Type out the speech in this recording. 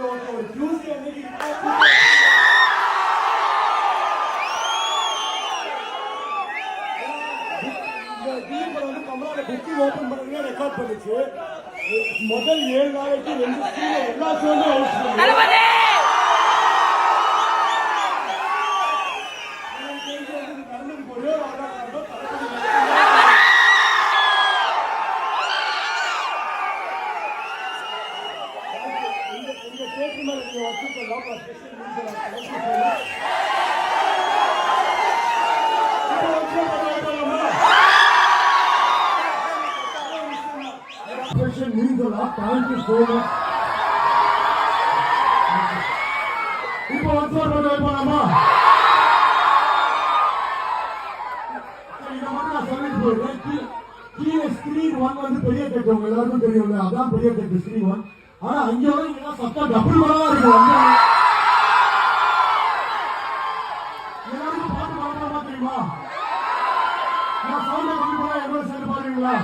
ஒரு டியூஸ்டே அன்னைக்கு கமலால booking open பண்ணி ரெக்கார்ட் பண்ணிச்சு. முதல் 7 நாளைக்கு 2 ஸ்கிரீன் எல்லா ஷோவும் out means a lot. Thank you so much. இப்போ போலாமா? இதை மட்டும் நான் சொல்லிட்டு போயிடுறேன். கீழே ஸ்கிரீன் 1 வந்து பெரிய தேட்டர் உங்க எல்லாருக்கும் தெரியும்ல, அதான் பெரிய தேட்டர் ஸ்கிரீன் 1. ஆனா அங்க வந்து சத்தம் டபுள் மடங்கா இருக்கு. எல்லாருக்கும் பாட்டு பாடலாமா தெரியுமா? நான் சவுண்ட கம்மி பண்ணா எவ்வளவு சேர்ந்து பாடுவீங்களா?